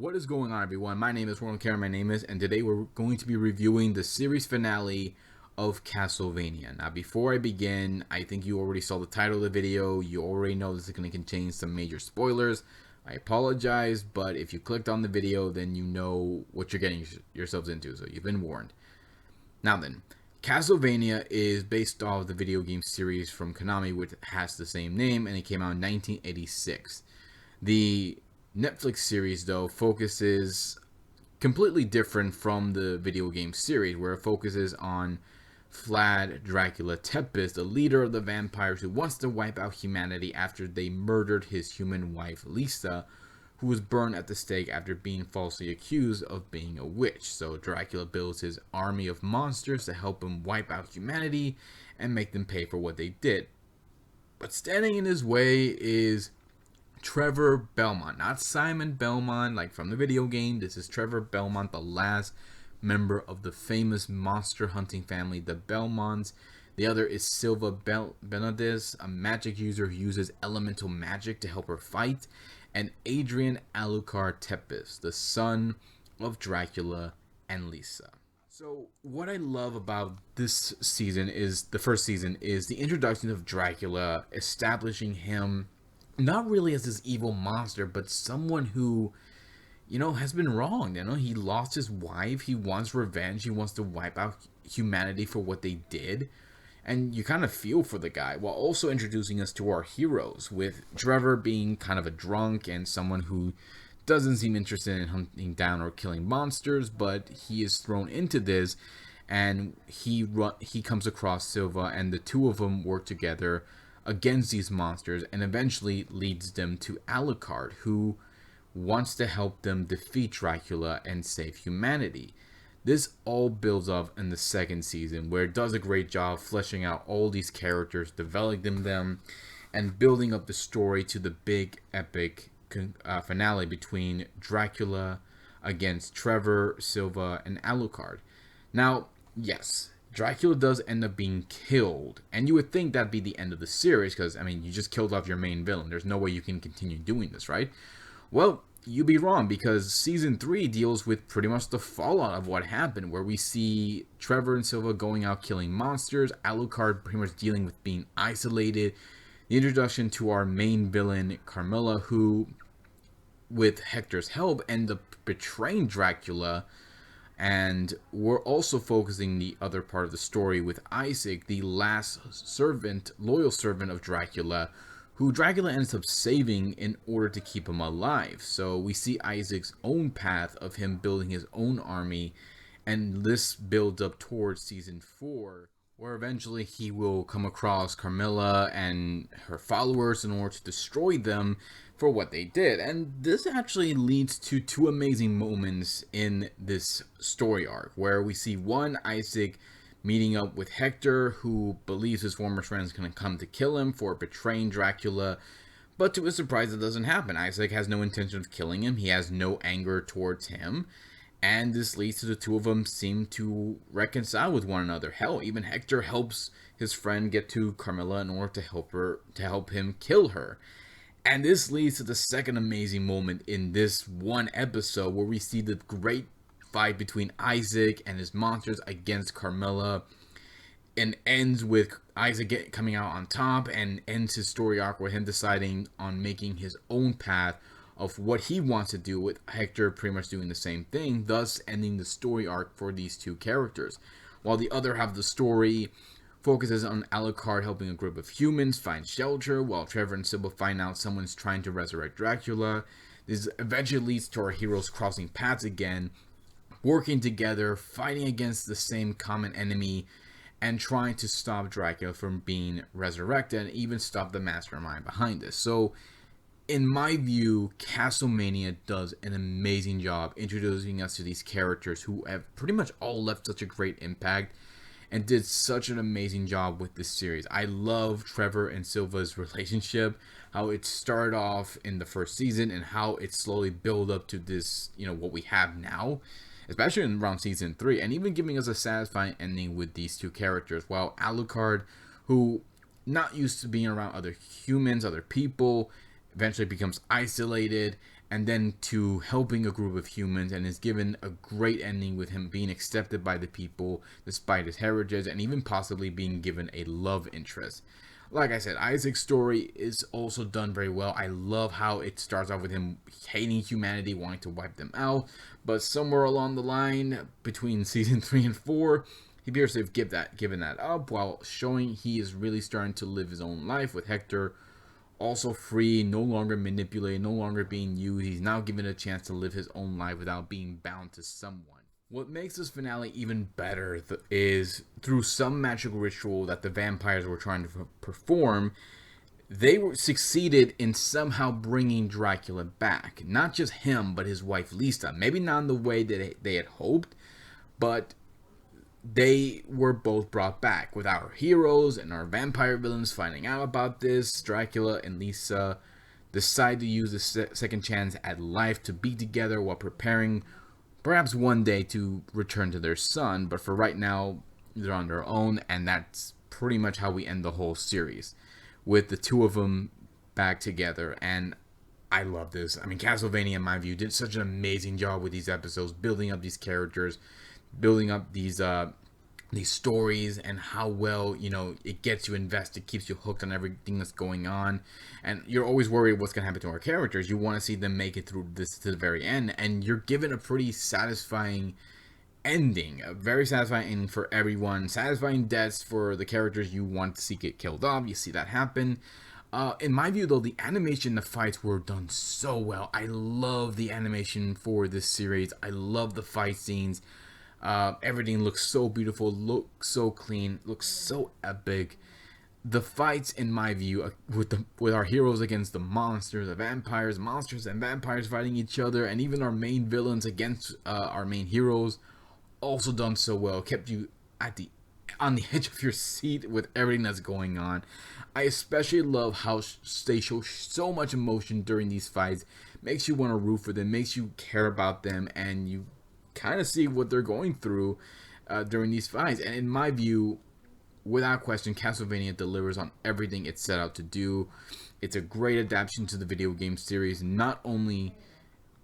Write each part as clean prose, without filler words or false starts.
What is going on, everyone? My name is my name is, and today we're going to be reviewing the series finale of Castlevania. Now, before I begin, I think you already saw the title of the video. You already know this is going to contain some major spoilers. I apologize, but if you clicked on the video, then you know what you're getting yourselves into, so you've been warned. Now then, Castlevania is based off the video game series from Konami, which has the same name, and it came out in 1986. The Netflix series, though, focuses completely different from the video game series, where it focuses on Vlad Dracula Tepes, the leader of the vampires who wants to wipe out humanity after they murdered his human wife Lisa, who was burned at the stake after being falsely accused of being a witch. So Dracula builds his army of monsters to help him wipe out humanity and make them pay for what they did. But standing in his way is Trevor Belmont, not Simon Belmont like from the video game. This is Trevor Belmont, the last member of the famous monster hunting family, the Belmonts. The other is Silva Benedis, a magic user who uses elemental magic to help her fight, and Adrian Alucard Tepes, the son of Dracula and Lisa. So what I love about this season is the first season is the introduction of Dracula, establishing him not really as this evil monster, but someone who, has been wronged. He lost his wife. He wants revenge. He wants to wipe out humanity for what they did. And you kind of feel for the guy, while also introducing us to our heroes, with Trevor being kind of a drunk and someone who doesn't seem interested in hunting down or killing monsters, but he is thrown into this, and he comes across Silva, and the two of them work together against these monsters, and eventually leads them to Alucard, who wants to help them defeat Dracula and save humanity. This all builds up in the second season, where it does a great job fleshing out all these characters, developing them, and building up the story to the big epic finale between Dracula against Trevor, Silva, and Alucard. Now, yes, Dracula does end up being killed, and you would think that'd be the end of the series, because, you just killed off your main villain. There's no way you can continue doing this, right? Well, you'd be wrong, because Season 3 deals with pretty much the fallout of what happened, where we see Trevor and Silva going out killing monsters, Alucard pretty much dealing with being isolated, the introduction to our main villain, Carmilla, who, with Hector's help, ends up betraying Dracula. And we're also focusing the other part of the story with Isaac, the last loyal servant of Dracula, who Dracula ends up saving in order to keep him alive. So we see Isaac's own path of him building his own army, and this builds up towards Season 4, where eventually he will come across Carmilla and her followers in order to destroy them for what they did. And this actually leads to two amazing moments in this story arc, where we see one, Isaac meeting up with Hector, who believes his former friend is going to come to kill him for betraying Dracula, but to his surprise it doesn't happen. Isaac has no intention of killing him. He has no anger towards him, and this leads to the two of them seem to reconcile with one another. Hell, even Hector helps his friend get to Carmilla in order to help him kill her. And this leads to the second amazing moment in this one episode, where we see the great fight between Isaac and his monsters against Carmilla, and ends with Isaac coming out on top, and ends his story arc with him deciding on making his own path of what he wants to do, with Hector pretty much doing the same thing, thus ending the story arc for these two characters. While the other half of the story focuses on Alucard helping a group of humans find shelter, while Trevor and Silva find out someone's trying to resurrect Dracula. This eventually leads to our heroes crossing paths again, working together, fighting against the same common enemy, and trying to stop Dracula from being resurrected, and even stop the mastermind behind this. So, in my view, Castlevania does an amazing job introducing us to these characters who have pretty much all left such a great impact, and did such an amazing job with this series. I love Trevor and Silva's relationship, how it started off in the first season, and how it slowly built up to this, what we have now, especially in around Season 3, and even giving us a satisfying ending with these two characters. While Alucard, who not used to being around other humans, other people, eventually becomes isolated, and then to helping a group of humans, and is given a great ending with him being accepted by the people despite his heritage, and even possibly being given a love interest. Like I said, Isaac's story is also done very well. I love how it starts off with him hating humanity, wanting to wipe them out, but somewhere along the line between season 3 and 4, he appears to have given that up, while showing he is really starting to live his own life with Hector also free, no longer manipulated, no longer being used. He's now given a chance to live his own life without being bound to someone. What makes this finale even better is through some magical ritual that the vampires were trying to perform, they succeeded in somehow bringing Dracula back. Not just him, but his wife Lisa. Maybe not in the way that they had hoped, but they were both brought back. With our heroes and our vampire villains finding out about this, Dracula and Lisa decide to use the second chance at life to be together while preparing perhaps one day to return to their son. But for right now, they're on their own, and that's pretty much how we end the whole series, with the two of them back together. And I love this. I mean, Castlevania, in my view, did such an amazing job with these episodes, building up these characters, building up these stories, and how well, it gets you invested, keeps you hooked on everything that's going on, and you're always worried what's going to happen to our characters. You want to see them make it through this to the very end, and you're given a pretty satisfying ending, a very satisfying ending for everyone, satisfying deaths for the characters you want to see get killed off. You see that happen. In my view, though, the animation, the fights were done so well. I love the animation for this series. I love the fight scenes. Everything looks so beautiful, looks so clean, looks so epic. The fights, in my view, with our heroes against the monsters, the vampires, monsters and vampires fighting each other, and even our main villains against our main heroes, also done so well. Kept you on the edge of your seat with everything that's going on. I especially love how they show so much emotion during these fights. Makes you want to root for them, makes you care about them, and you kind of see what they're going through during these fights. And in my view, without question, Castlevania delivers on everything it set out to do. It's a great adaptation to the video game series, not only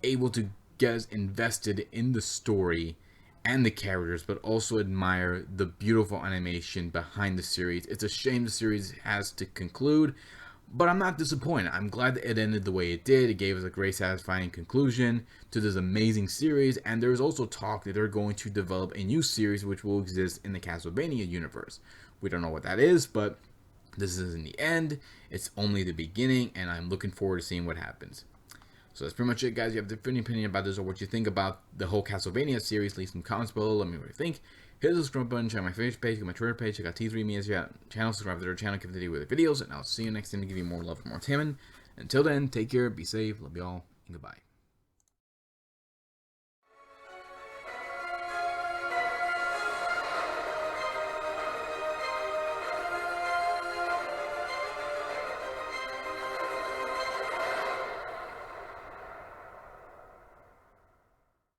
able to get us invested in the story and the characters, but also admire the beautiful animation behind the series. It's a shame the series has to conclude, but I'm not disappointed. I'm glad that it ended the way it did. It gave us a great, satisfying conclusion to this amazing series, and there's also talk that they're going to develop a new series which will exist in the Castlevania universe. We don't know what that is, but this isn't the end. It's only the beginning, and I'm looking forward to seeing what happens. So that's pretty much it, guys. You have a different opinion about this or what you think about the whole Castlevania series. Leave some comments below. Let me know what you think. Hit the subscribe button, check my Facebook page, check my Twitter page, check out T3Me's channel, subscribe to their channel, keep the video with the videos, and I'll see you next time to give you more love and more entertainment. Until then, take care, be safe, love y'all, and goodbye.